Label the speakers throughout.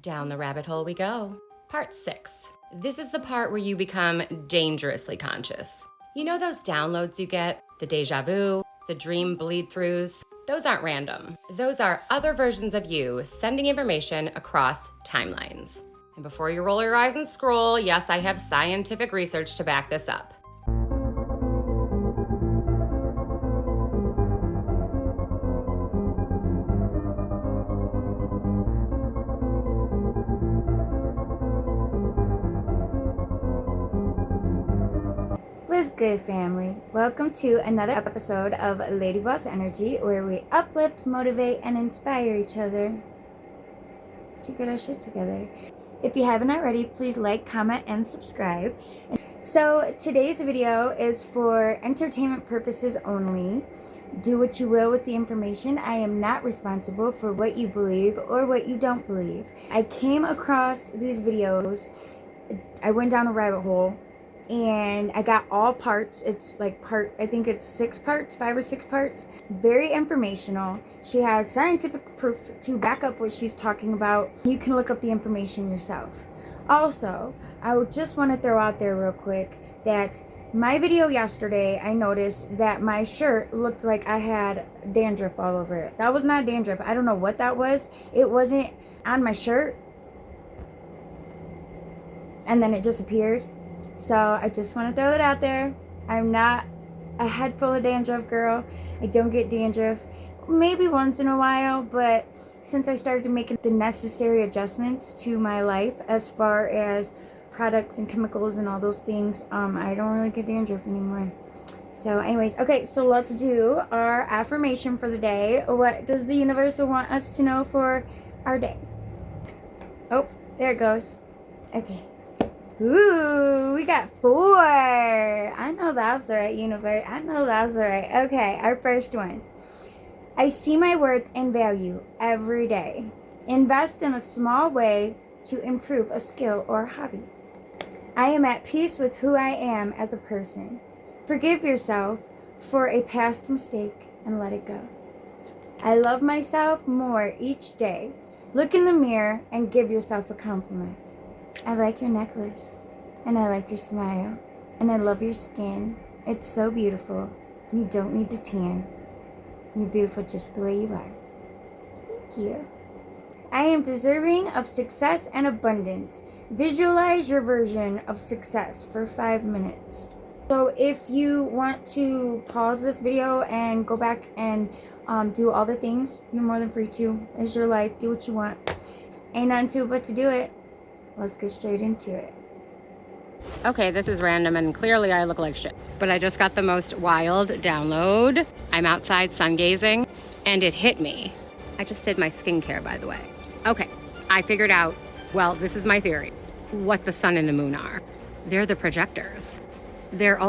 Speaker 1: Down the rabbit hole we go. Part 6. This is the part where you become dangerously conscious. You know those downloads you get? The deja vu, the dream bleed-throughs? Those aren't random. Those are other versions of you sending information across timelines. And before you roll your eyes and scroll, yes, I have scientific research to back this up.
Speaker 2: What's good, family? Welcome to another episode of Lady Boss Energy, where we uplift, motivate, and inspire each other to get our shit together. If you haven't already, please like, comment, and subscribe. So today's video is for entertainment purposes only. Do what you will with the information. I am not responsible for what you believe or what you don't believe. I came across these videos. I went down a rabbit hole and I got all parts. It's like I think it's 6 parts, 5 or 6 parts. Very informational. She has scientific proof to back up what she's talking about. You can look up the information yourself. Also, I would just want to throw out there real quick that my video yesterday, I noticed that my shirt looked like I had dandruff all over it. That was not dandruff. I don't know what that was. It wasn't on my shirt. And then it disappeared. So I just want to throw that out there. I'm not a head full of dandruff girl. I don't get dandruff. Maybe once in a while, but since I started making the necessary adjustments to my life as far as products and chemicals and all those things, I don't really get dandruff anymore. So anyways, okay, so let's do our affirmation for the day. What does the universe want us to know for our day? Oh, there it goes. Okay. Ooh, we got 4. I know that's right, universe. I know that's right. Okay, our first one. I see my worth and value every day. Invest in a small way to improve a skill or hobby. I am at peace with who I am as a person. Forgive yourself for a past mistake and let it go. I love myself more each day. Look in the mirror and give yourself a compliment. I like your necklace, and I like your smile, and I love your skin. It's so beautiful. You don't need to tan. You're beautiful just the way you are. Thank you. I am deserving of success and abundance. Visualize your version of success for 5 minutes. So if you want to pause this video and go back and do all the things, you're more than free to. It's your life. Do what you want. Ain't nothing to it but to do it. Let's get straight into it.
Speaker 1: Okay, this is random and clearly I look like shit. But I just got the most wild download. I'm outside sun gazing and it hit me. I just did my skincare, by the way. Okay, I figured out, well, this is my theory, what the sun and the moon are. They're the projectors. There's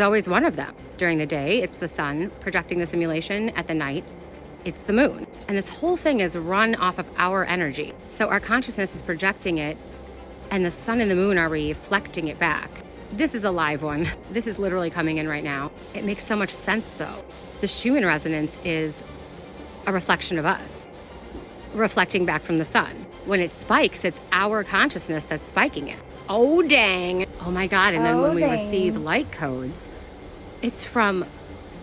Speaker 1: always one of them. During the day, it's the sun projecting the simulation. At the night, it's the moon. And this whole thing is run off of our energy. So our consciousness is projecting it and the sun and the moon are reflecting it back. This is a live one. This is literally coming in right now. It makes so much sense though. The Schumann resonance is a reflection of us, reflecting back from the sun. When it spikes, it's our consciousness that's spiking it. Oh, dang. Oh my God. And then when we receive light codes, it's from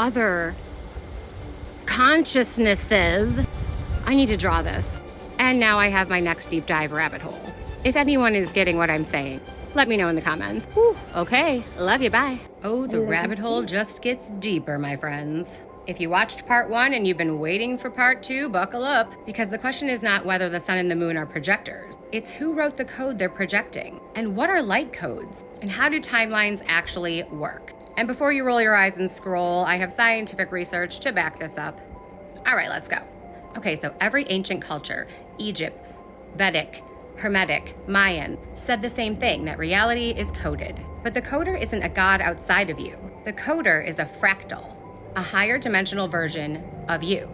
Speaker 1: other consciousnesses. I need to draw this. And now I have my next deep dive rabbit hole. If anyone is getting what I'm saying, let me know in the comments. Whew, okay, love you, bye. Oh, the rabbit hole just gets deeper, my friends. If you watched part 1 and you've been waiting for part 2, buckle up, because the question is not whether the sun and the moon are projectors. It's who wrote the code they're projecting, and what are light codes, and how do timelines actually work? And before you roll your eyes and scroll, I have scientific research to back this up. All right, let's go. Okay, so every ancient culture, Egypt, Vedic, Hermetic, Mayan, said the same thing, that reality is coded. But the coder isn't a god outside of you. The coder is a fractal, a higher dimensional version of you,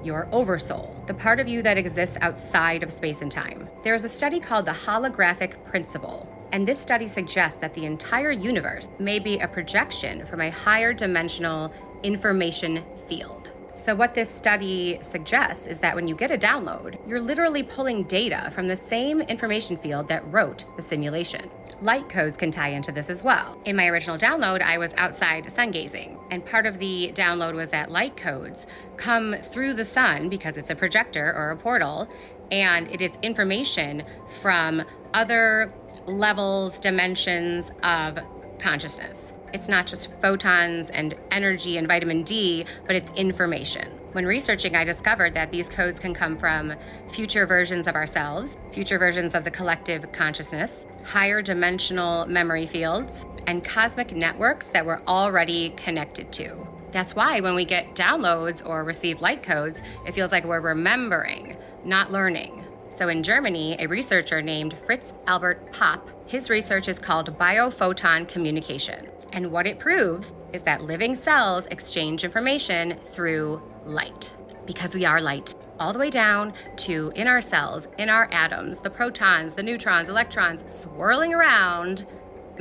Speaker 1: your oversoul, the part of you that exists outside of space and time. There is a study called the holographic principle, and this study suggests that the entire universe may be a projection from a higher dimensional information field. So what this study suggests is that when you get a download, you're literally pulling data from the same information field that wrote the simulation. Light codes can tie into this as well. In my original download, I was outside sun gazing, and part of the download was that light codes come through the sun because it's a projector or a portal, and it is information from other levels, dimensions of consciousness. It's not just photons and energy and vitamin D, but it's information. When researching, I discovered that these codes can come from future versions of ourselves, future versions of the collective consciousness, higher dimensional memory fields, and cosmic networks that we're already connected to. That's why when we get downloads or receive light codes, it feels like we're remembering, not learning. So in Germany, a researcher named Fritz Albert Popp, his research is called biophoton communication. And what it proves is that living cells exchange information through light, because we are light, all the way down to in our cells, in our atoms, the protons, the neutrons, electrons swirling around,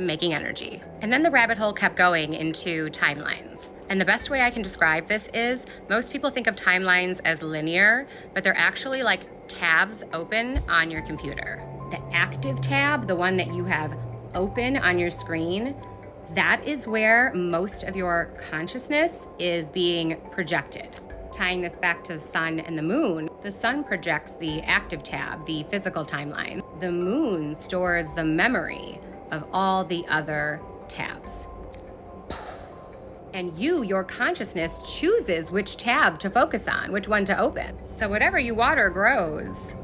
Speaker 1: making energy. And then the rabbit hole kept going into timelines. And the best way I can describe this is most people think of timelines as linear, but they're actually like tabs open on your computer. The active tab, the one that you have open on your screen, that is where most of your consciousness is being projected. Tying this back to the sun and the moon, the sun projects the active tab, the physical timeline. The moon stores the memory of all the other tabs. And your consciousness chooses which tab to focus on, which one to open. So whatever you water grows.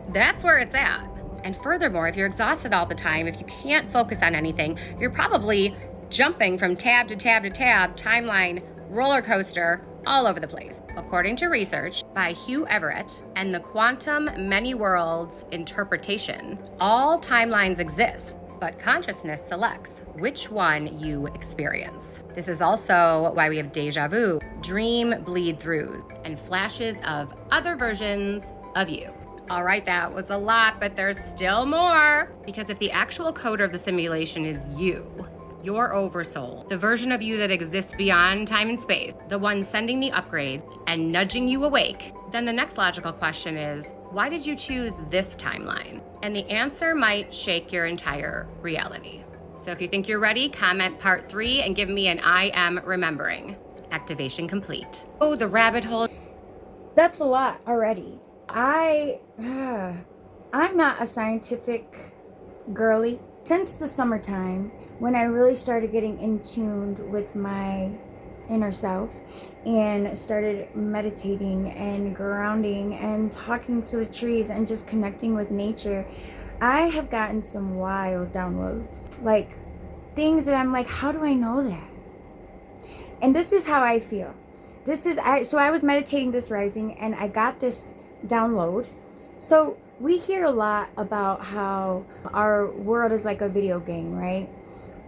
Speaker 1: That's where it's at. And furthermore, if you're exhausted all the time, if you can't focus on anything, you're probably jumping from tab to tab to tab, timeline, roller coaster, all over the place. According to research by Hugh Everett and the quantum many worlds interpretation, all timelines exist, but consciousness selects which one you experience. This is also why we have deja vu, dream bleed throughs, and flashes of other versions of you. All right, that was a lot, but there's still more. Because if the actual coder of the simulation is you, your oversoul, the version of you that exists beyond time and space, the one sending the upgrade and nudging you awake, then the next logical question is, why did you choose this timeline? And the answer might shake your entire reality. So if you think you're ready, comment part 3 and give me an I am remembering. Activation complete. Oh, the rabbit hole.
Speaker 2: That's a lot already. I'm not a scientific girly. Since the summertime, when I really started getting in tune with my inner self and started meditating and grounding and talking to the trees and just connecting with nature, I have gotten some wild downloads. Like things that I'm like, how do I know that? And this is how I feel. So I was meditating this rising and I got this download. So we hear a lot about how our world is like a video game, right?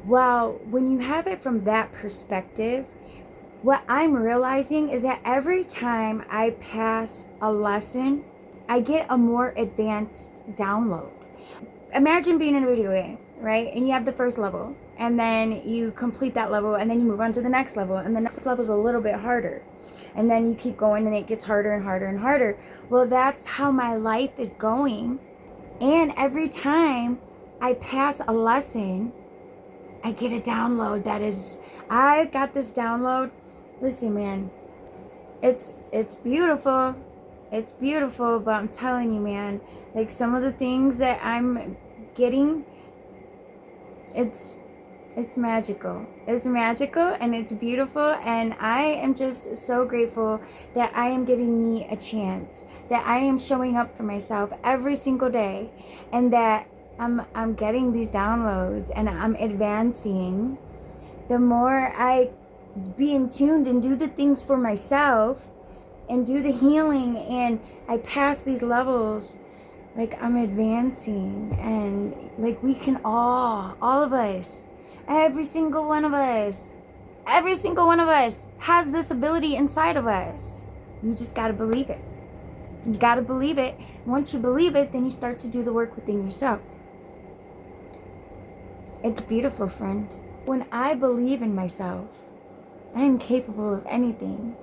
Speaker 2: Well, when you have it from that perspective, what I'm realizing is that every time I pass a lesson, I get a more advanced download. Imagine being in a video game, right? And you have the first level, and then you complete that level, and then you move on to the next level, and the next level is a little bit harder. And then you keep going, and it gets harder and harder and harder. Well, that's how my life is going. And every time I pass a lesson, I get a download I got this download. Listen, man, it's beautiful. It's beautiful, but I'm telling you, man, like some of the things that I'm getting, it's magical. It's magical and it's beautiful, and I am just so grateful that I am giving me a chance, that I am showing up for myself every single day, and that I'm getting these downloads and I'm advancing. The more I be in tuned and do the things for myself and do the healing and I pass these levels, like I'm advancing, and like we can all of us, every single one of us has this ability inside of us. You just got to believe it. You got to believe it. Once you believe it, then you start to do the work within yourself. It's beautiful, friend. When I believe in myself, I am capable of anything.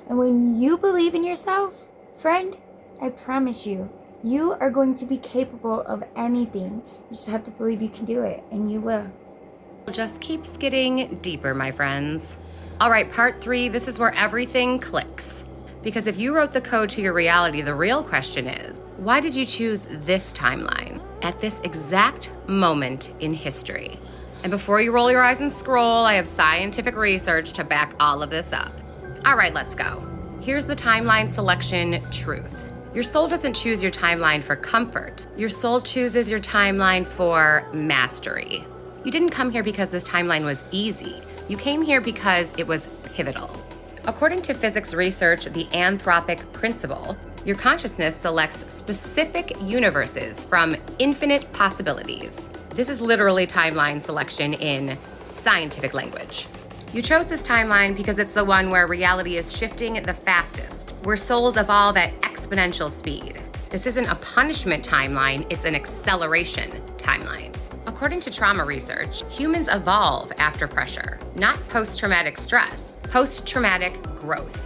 Speaker 2: And when you believe in yourself, friend, I promise you, you are going to be capable of anything. You just have to believe you can do it, and you will.
Speaker 1: Just keeps getting deeper, my friends. All right, part 3, this is where everything clicks. Because if you wrote the code to your reality, the real question is, why did you choose this timeline at this exact moment in history? And before you roll your eyes and scroll, I have scientific research to back all of this up. All right, let's go. Here's the timeline selection truth. Your soul doesn't choose your timeline for comfort. Your soul chooses your timeline for mastery. You didn't come here because this timeline was easy. You came here because it was pivotal. According to physics research, the anthropic principle, your consciousness selects specific universes from infinite possibilities. This is literally timeline selection in scientific language. You chose this timeline because it's the one where reality is shifting the fastest, where souls evolve at exponential speed. This isn't a punishment timeline, it's an acceleration timeline. According to trauma research, humans evolve after pressure, not post-traumatic stress, post-traumatic growth.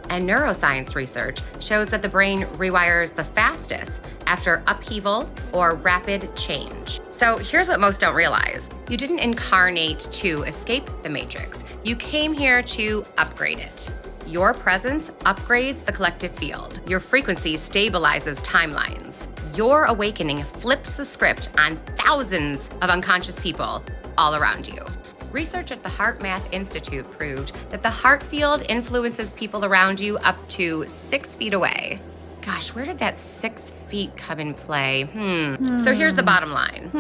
Speaker 1: And neuroscience research shows that the brain rewires the fastest after upheaval or rapid change. So here's what most don't realize. You didn't incarnate to escape the matrix. You came here to upgrade it. Your presence upgrades the collective field. Your frequency stabilizes timelines. Your awakening flips the script on thousands of unconscious people all around you. Research at the Heart Math Institute proved that the heart field influences people around you up to 6 feet away. Gosh, where did that 6 feet come in play? So here's the bottom line.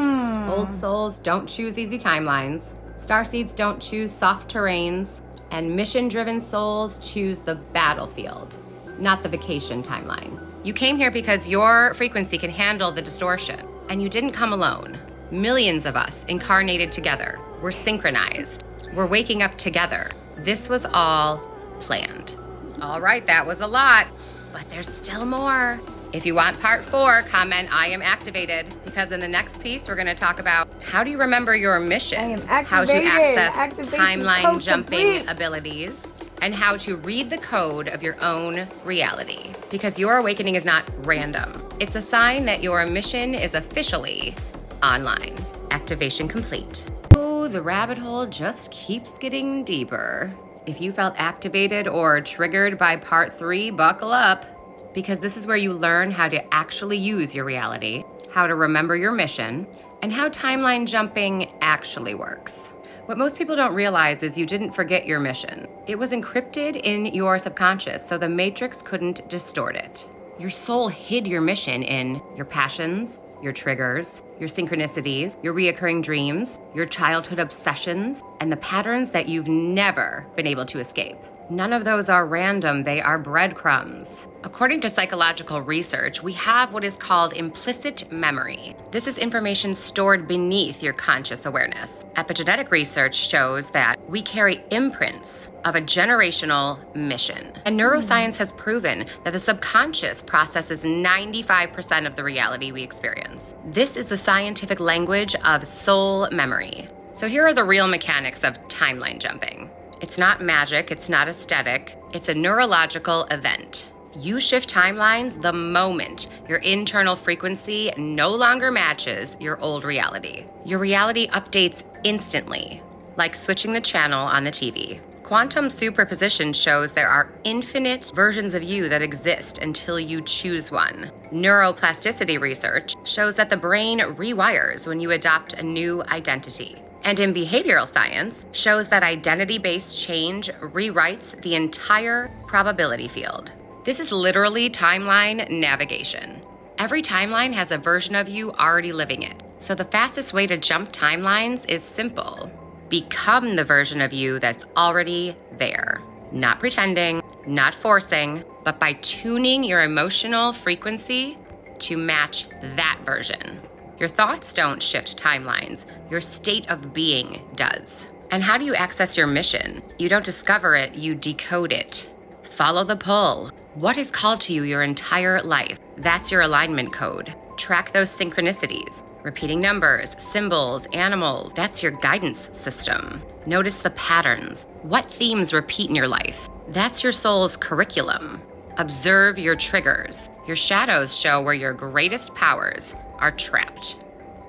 Speaker 1: Old souls don't choose easy timelines. Starseeds don't choose soft terrains. And mission-driven souls choose the battlefield, not the vacation timeline. You came here because your frequency can handle the distortion. And you didn't come alone. Millions of us incarnated together. We're synchronized. We're waking up together. This was all planned. All right, that was a lot, but there's still more. If you want part 4, comment I am activated, because in the next piece, we're gonna talk about how do you remember your mission,
Speaker 2: I am activated.
Speaker 1: how to access
Speaker 2: Activation
Speaker 1: timeline
Speaker 2: code
Speaker 1: jumping
Speaker 2: complete.
Speaker 1: abilities, and how to read the code of your own reality. Because your awakening is not random. It's a sign that your mission is officially online. Activation complete. Oh, the rabbit hole just keeps getting deeper. If you felt activated or triggered by part 3, buckle up. Because this is where you learn how to actually use your reality, how to remember your mission, and how timeline jumping actually works. What most people don't realize is you didn't forget your mission. It was encrypted in your subconscious, so the matrix couldn't distort it. Your soul hid your mission in your passions, your triggers, your synchronicities, your reoccurring dreams, your childhood obsessions, and the patterns that you've never been able to escape. None of those are random, they are breadcrumbs. According to psychological research, we have what is called implicit memory. This is information stored beneath your conscious awareness. Epigenetic research shows that we carry imprints of a generational mission. And neuroscience has proven that the subconscious processes 95% of the reality we experience. This is the scientific language of soul memory. So here are the real mechanics of timeline jumping. It's not magic, it's not aesthetic, it's a neurological event. You shift timelines the moment your internal frequency no longer matches your old reality. Your reality updates instantly, like switching the channel on the TV. Quantum superposition shows there are infinite versions of you that exist until you choose one. Neuroplasticity research shows that the brain rewires when you adopt a new identity. And in behavioral science, shows that identity-based change rewrites the entire probability field. This is literally timeline navigation. Every timeline has a version of you already living it. So the fastest way to jump timelines is simple. Become the version of you that's already there. Not pretending, not forcing, but by tuning your emotional frequency to match that version. Your thoughts don't shift timelines. Your state of being does. And how do you access your mission? You don't discover it, you decode it. Follow the pull. What is called to you your entire life? That's your alignment code. Track those synchronicities. Repeating numbers, symbols, animals, that's your guidance system. Notice the patterns. What themes repeat in your life? That's your soul's curriculum. Observe your triggers. Your shadows show where your greatest powers are trapped.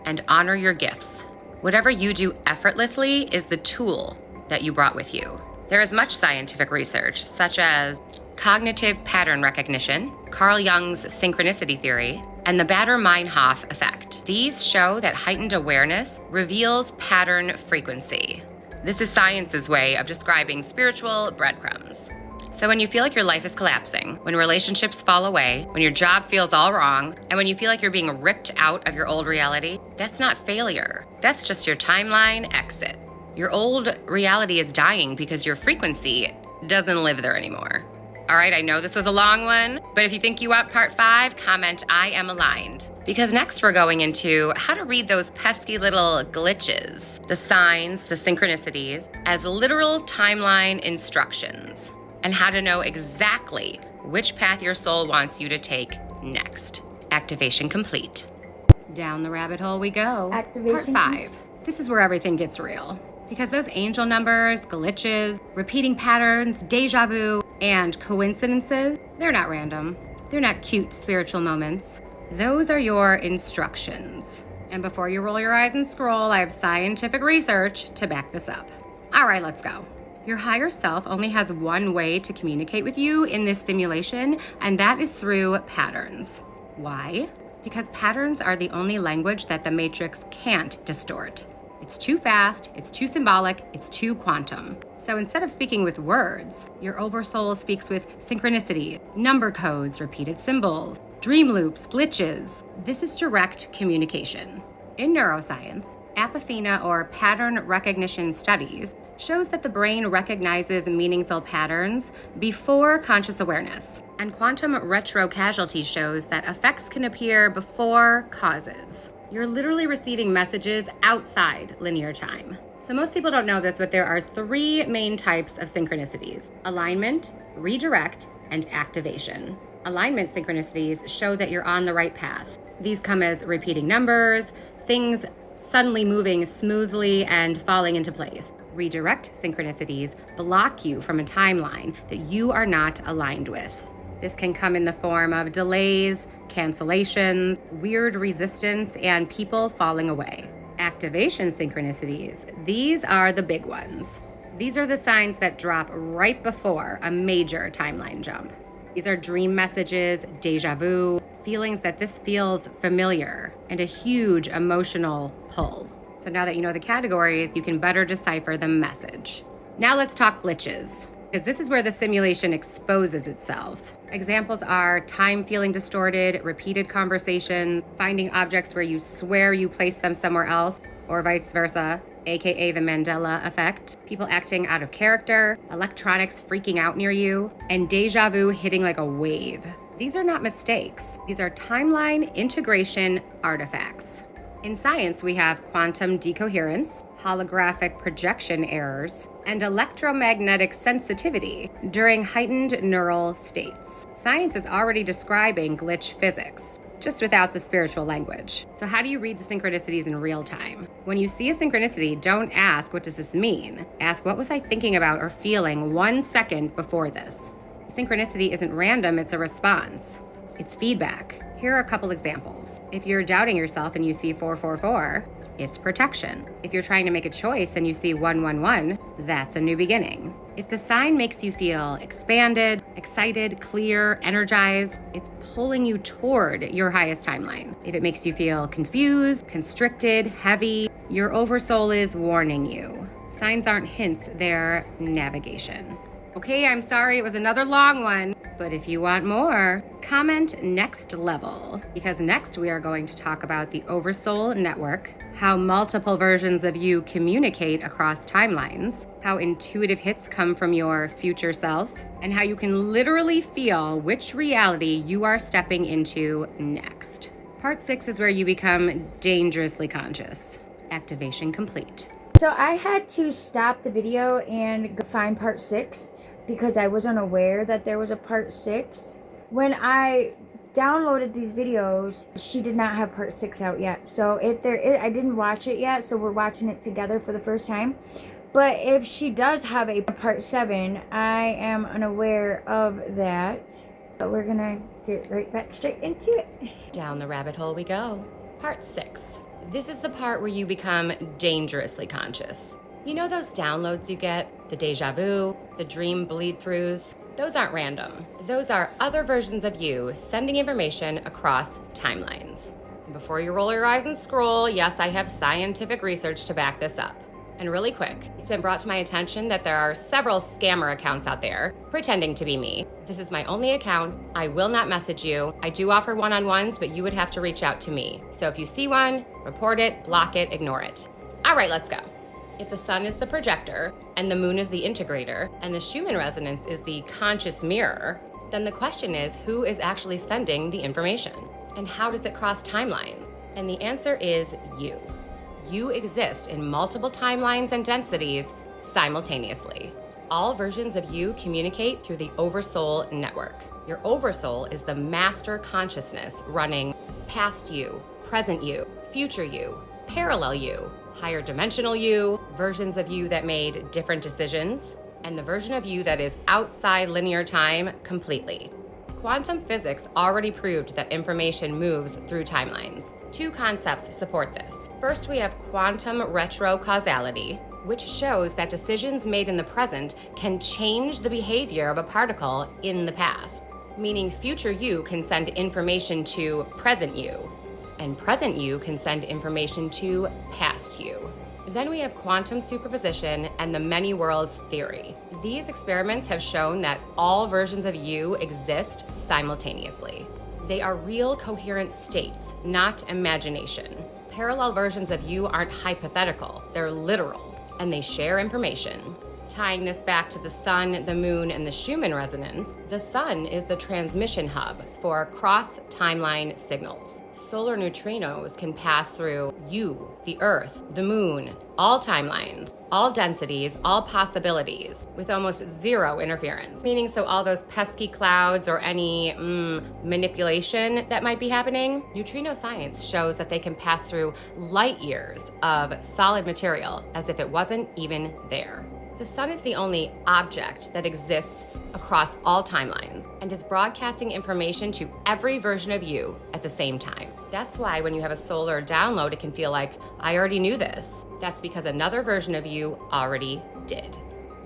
Speaker 1: And honor your gifts. Whatever you do effortlessly is the tool that you brought with you. There is much scientific research, such as cognitive pattern recognition, Carl Jung's synchronicity theory, and the Baader-Meinhof effect. These show that heightened awareness reveals pattern frequency. This is science's way of describing spiritual breadcrumbs. So when you feel like your life is collapsing, when relationships fall away, when your job feels all wrong, and when you feel like you're being ripped out of your old reality, that's not failure. That's just your timeline exit. Your old reality is dying because your frequency doesn't live there anymore. All right, I know this was a long one, but if you think you want part 5, comment I am aligned. Because next we're going into how to read those pesky little glitches, the signs, the synchronicities, as literal timeline instructions, and how to know exactly which path your soul wants you to take next. Activation complete. Down the rabbit hole we go.
Speaker 2: Activation
Speaker 1: Part 5. This is where everything gets real. Because those angel numbers, glitches, repeating patterns, deja vu, and coincidences, they're not random. They're not cute spiritual moments. Those are your instructions. And before you roll your eyes and scroll, I have scientific research to back this up. All right, let's go. Your higher self only has one way to communicate with you in this simulation, and that is through patterns. Why? Because patterns are the only language that the Matrix can't distort. It's too fast, it's too symbolic, it's too quantum. So instead of speaking with words, your oversoul speaks with synchronicity, number codes, repeated symbols, dream loops, glitches. This is direct communication. In neuroscience, apophenia or pattern recognition studies shows that the brain recognizes meaningful patterns before conscious awareness. And quantum retrocasualty shows that effects can appear before causes. You're literally receiving messages outside linear time. So most people don't know this, but there are 3 main types of synchronicities: alignment, redirect, and activation. Alignment synchronicities show that you're on the right path. These come as repeating numbers, things suddenly moving smoothly and falling into place. Redirect synchronicities block you from a timeline that you are not aligned with. This can come in the form of delays, cancellations, weird resistance, and people falling away. Activation synchronicities, these are the big ones. These are the signs that drop right before a major timeline jump. These are dream messages, deja vu, feelings that this feels familiar, and a huge emotional pull. So now that you know the categories, you can better decipher the message. Now let's talk glitches, because this is where the simulation exposes itself. Examples are time feeling distorted, repeated conversations, finding objects where you swear you placed them somewhere else, or vice versa, aka the Mandela effect, people acting out of character, electronics freaking out near you, and deja vu hitting like a wave. These are not mistakes. These are timeline integration artifacts. In science, we have quantum decoherence, holographic projection errors, and electromagnetic sensitivity during heightened neural states. Science is already describing glitch physics, just without the spiritual language. So how do you read the synchronicities in real time? When you see a synchronicity, don't ask, what does this mean? Ask, what was I thinking about or feeling 1 second before this? Synchronicity isn't random, it's a response. It's feedback. Here are a couple examples. If you're doubting yourself and you see 444, it's protection. If you're trying to make a choice and you see 111, that's a new beginning. If the sign makes you feel expanded, excited, clear, energized, it's pulling you toward your highest timeline. If it makes you feel confused, constricted, heavy, your oversoul is warning you. Signs aren't hints, they're navigation. Okay, I'm sorry it was another long one, but if you want more, comment next level, because next we are going to talk about the Oversoul Network, how multiple versions of you communicate across timelines, how intuitive hits come from your future self, and how you can literally feel which reality you are stepping into next. Part 6 is where you become dangerously conscious. Activation complete.
Speaker 2: So I had to stop the video and go find part 6 because I was unaware that there was a part 6. When I downloaded these videos, she did not have part 6 out yet. So if there is, I didn't watch it yet, so we're watching it together for the first time. But if she does have a part 7, I am unaware of that. But we're gonna get right back straight into it.
Speaker 1: Down the rabbit hole we go. Part 6. This is the part where you become dangerously conscious. You know those downloads you get? The deja vu, the dream bleed-throughs? Those aren't random. Those are other versions of you sending information across timelines. And before you roll your eyes and scroll, yes, I have scientific research to back this up. And really quick, it's been brought to my attention that there are several scammer accounts out there pretending to be me. This is my only account. I will not message you. I do offer one-on-ones, but you would have to reach out to me. So if you see one, report it, block it, ignore it. All right, let's go. If the sun is the projector, and the moon is the integrator, and the Schumann resonance is the conscious mirror, then the question is, who is actually sending the information? And how does it cross timelines? And the answer is you. You exist in multiple timelines and densities simultaneously. All versions of you communicate through the Oversoul network. Your Oversoul is the master consciousness running past you, present you, future you, parallel you, higher dimensional you, versions of you that made different decisions, and the version of you that is outside linear time completely. Quantum physics already proved that information moves through timelines. 2 concepts support this. First, we have quantum retrocausality, which shows that decisions made in the present can change the behavior of a particle in the past, meaning future you can send information to present you, and present you can send information to past you. Then we have quantum superposition and the many worlds theory. These experiments have shown that all versions of you exist simultaneously. They are real coherent states, not imagination. Parallel versions of you aren't hypothetical, they're literal, and they share information. Tying this back to the sun, the moon, and the Schumann resonance, the sun is the transmission hub for cross-timeline signals. Solar neutrinos can pass through you, the Earth, the moon, all timelines, all densities, all possibilities, with almost zero interference. Meaning, so all those pesky clouds or any manipulation that might be happening, neutrino science shows that they can pass through light years of solid material as if it wasn't even there. The sun is the only object that exists across all timelines and is broadcasting information to every version of you at the same time. That's why when you have a solar download, it can feel like, I already knew this. That's because another version of you already did.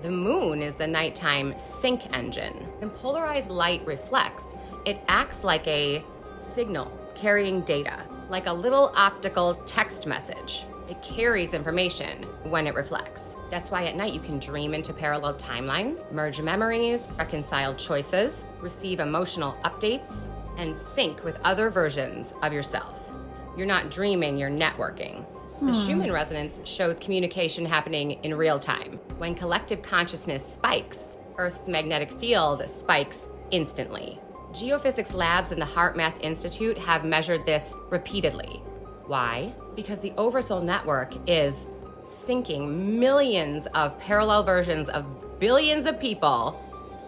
Speaker 1: The moon is the nighttime sync engine. When polarized light reflects, it acts like a signal carrying data, like a little optical text message. It carries information when it reflects. That's why at night you can dream into parallel timelines, merge memories, reconcile choices, receive emotional updates, and sync with other versions of yourself. You're not dreaming, you're networking. The Schumann resonance shows communication happening in real time. When collective consciousness spikes, Earth's magnetic field spikes instantly. Geophysics labs in the HeartMath Institute have measured this repeatedly. Why? Because the Oversoul network is syncing millions of parallel versions of billions of people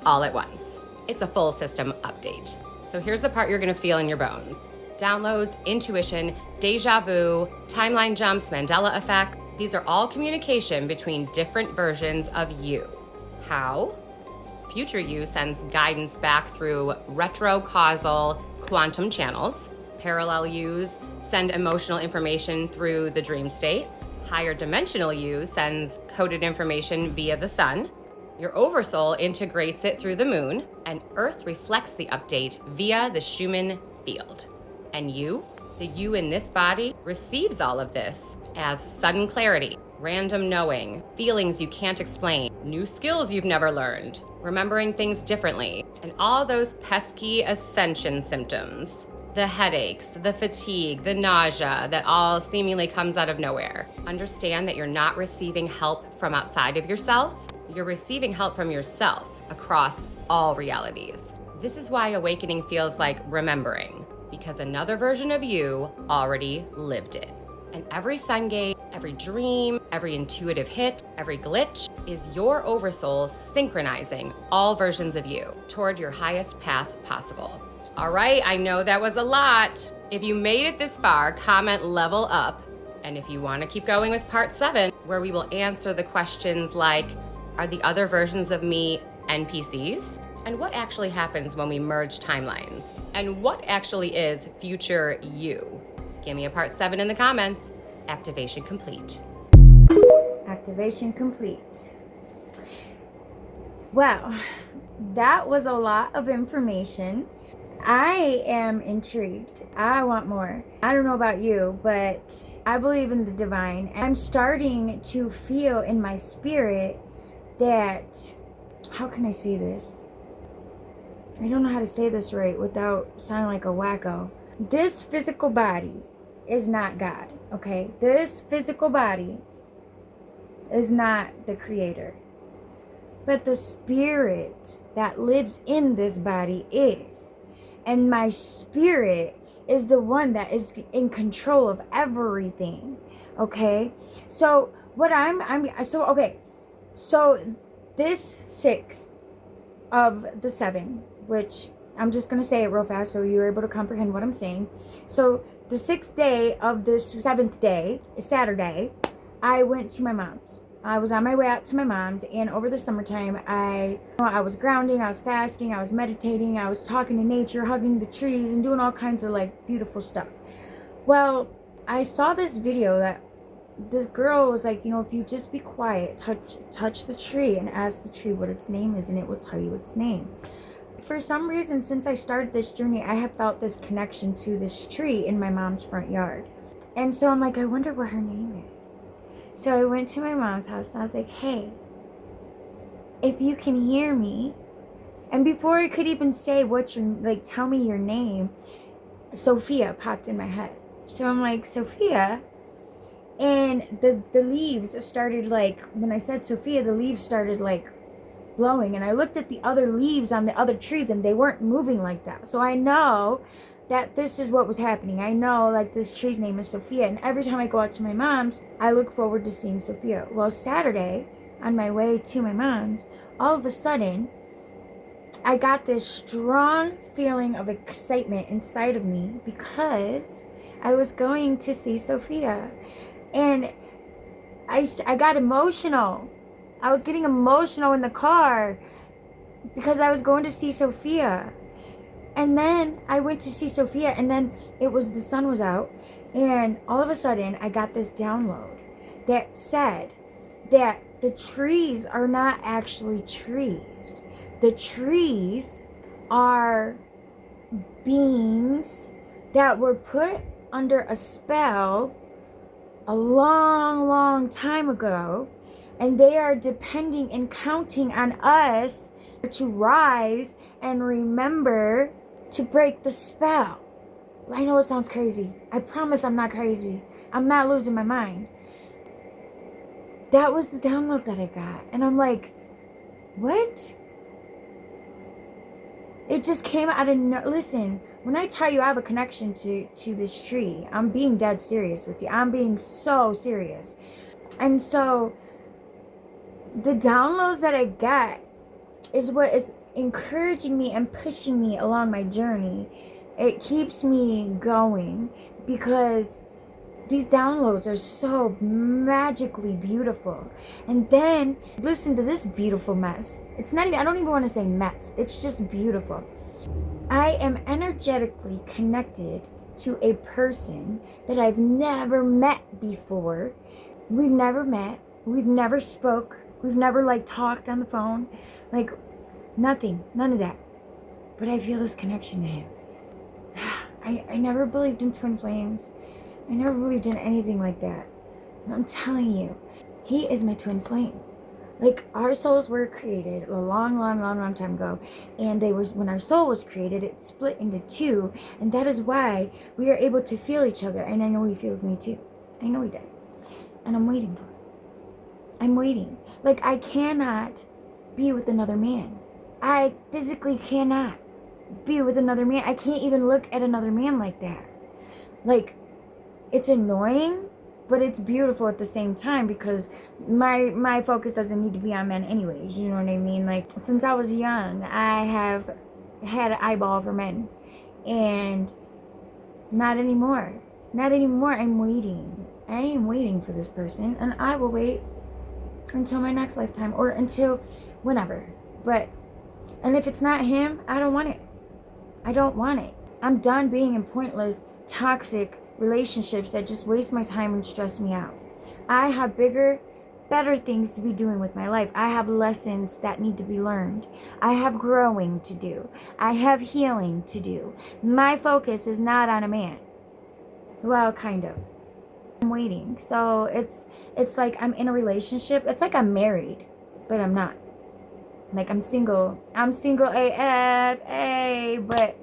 Speaker 1: all at once. It's a full system update. So here's the part you're gonna feel in your bones. Downloads, intuition, deja vu, timeline jumps, Mandela effect. These are all communication between different versions of you. How? Future you sends guidance back through retrocausal quantum channels. Parallel yous send emotional information through the dream state. Higher dimensional you sends coded information via the sun. Your Oversoul integrates it through the moon, and Earth reflects the update via the Schumann field. And you, the you in this body, receives all of this as sudden clarity, random knowing, feelings you can't explain, new skills you've never learned, remembering things differently, and all those pesky ascension symptoms. The headaches, the fatigue, the nausea that all seemingly comes out of nowhere. Understand that you're not receiving help from outside of yourself. You're receiving help from yourself across all realities. This is why awakening feels like remembering, because another version of you already lived it. And every sun gate, every dream, every intuitive hit, every glitch is your Oversoul synchronizing all versions of you toward your highest path possible. All right, I know that was a lot. If you made it this far, comment level up And if you want to keep going with part 7, where we will answer the questions like, are the other versions of me NPCs? And what actually happens when we merge timelines? And what actually is future you? Give me a part 7 in the comments. Activation complete.
Speaker 2: Activation complete. Well, that was a lot of information. I am intrigued. I want more. I don't know about you, but I believe in the divine. I'm starting to feel in my spirit that, how can I say this? I don't know how to say this right without sounding like a wacko. This physical body is not God, okay? This physical body is not the creator. But the spirit that lives in this body is. And my spirit is the one that is in control of everything, okay? So what so this 6 of the 7, which I'm just going to say it real fast so you're able to comprehend what I'm saying. So the 6th day of this 7th day, Saturday, I went to my mom's. I was on my way out to my mom's, and over the summertime, I was grounding, I was fasting, I was meditating, I was talking to nature, hugging the trees, and doing all kinds of like beautiful stuff. Well, I saw this video that this girl was like, if you just be quiet, touch the tree and ask the tree what its name is, and it will tell you its name. For some reason, since I started this journey, I have felt this connection to this tree in my mom's front yard. And so I'm like, I wonder what her name is. So I went to my mom's house and I was like, hey, if you can hear me. And before I could even say tell me your name, Sophia popped in my head. So I'm like, Sophia. And the leaves started when I said Sophia, the leaves started blowing. And I looked at the other leaves on the other trees and they weren't moving like that. So I know that this is what was happening. I know this tree's name is Sophia, and every time I go out to my mom's, I look forward to seeing Sophia. Well, Saturday, on my way to my mom's, all of a sudden, I got this strong feeling of excitement inside of me because I was going to see Sophia. And I got emotional. I was getting emotional in the car because I was going to see Sophia. And then I went to see Sophia, and then the sun was out, and all of a sudden I got this download that said that the trees are not actually trees. The trees are beings that were put under a spell a long, long time ago, and they are depending and counting on us to rise and remember to break the spell. I know it sounds crazy. I promise I'm not crazy. I'm not losing my mind. That was the download that I got. And I'm like, what? It just came out of listen, when I tell you I have a connection to this tree, I'm being dead serious with you. I'm being so serious. And so the downloads that I get is what is encouraging me and pushing me along my journey. It keeps me going because these downloads are so magically beautiful. And then listen to this beautiful mess. It's not even, I don't even want to say mess. It's just beautiful. I am energetically connected to a person that I've never met before. We've never met. We've never spoke. We've never talked on the phone. Nothing. None of that. But I feel this connection to him. I never believed in twin flames. I never believed in anything like that. And I'm telling you, he is my twin flame. Our souls were created a long, long, long, long time ago. And when our soul was created, it split into 2. And that is why we are able to feel each other. And I know he feels me too. I know he does. And I'm waiting for it. I'm waiting. I cannot be with another man. I physically cannot be with another man. I can't even look at another man like that. It's annoying, but it's beautiful at the same time because my focus doesn't need to be on men anyways. You know what I mean? Since I was young, I have had an eyeball for men, and not anymore. Not anymore. I'm waiting. I am waiting for this person, and I will wait until my next lifetime or until whenever. And if it's not him, I don't want it. I don't want it. I'm done being in pointless, toxic relationships that just waste my time and stress me out. I have bigger, better things to be doing with my life. I have lessons that need to be learned. I have growing to do. I have healing to do. My focus is not on a man. Well, kind of. I'm waiting. So it's like I'm in a relationship. It's like I'm married, but I'm not. Like I'm single. I'm single AF, but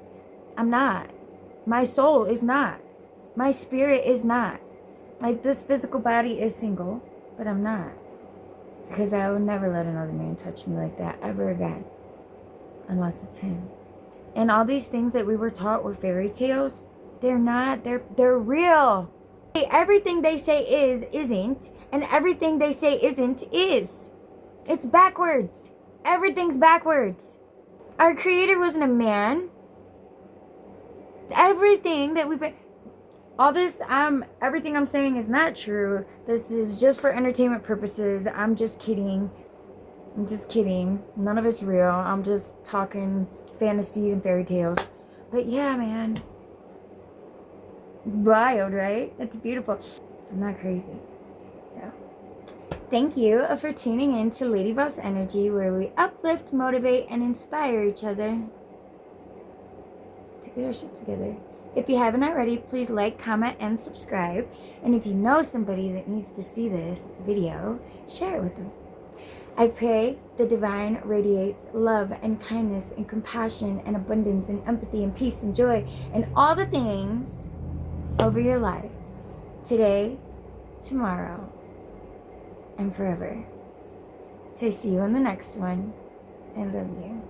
Speaker 2: I'm not. My soul is not. My spirit is not. Like this physical body is single, but I'm not. Because I will never let another man touch me like that ever again. Unless it's him. And all these things that we were taught were fairy tales. They're not. They're real. Everything they say is, isn't. And everything they say isn't, is. It's backwards. Everything's backwards. Our creator wasn't a man. Everything that we've been... All this, everything I'm saying is not true. This is just for entertainment purposes. I'm just kidding. None of it's real. I'm just talking fantasies and fairy tales. But yeah, man. Wild, right? It's beautiful. I'm not crazy. So, thank you for tuning in to Lady Boss Energy, where we uplift, motivate, and inspire each other to get our shit together. If you haven't already, please like, comment, and subscribe. And if you know somebody that needs to see this video, share it with them. I pray the divine radiates love and kindness and compassion and abundance and empathy and peace and joy and all the things over your life today, tomorrow, and forever. To see you on the next one. I love you.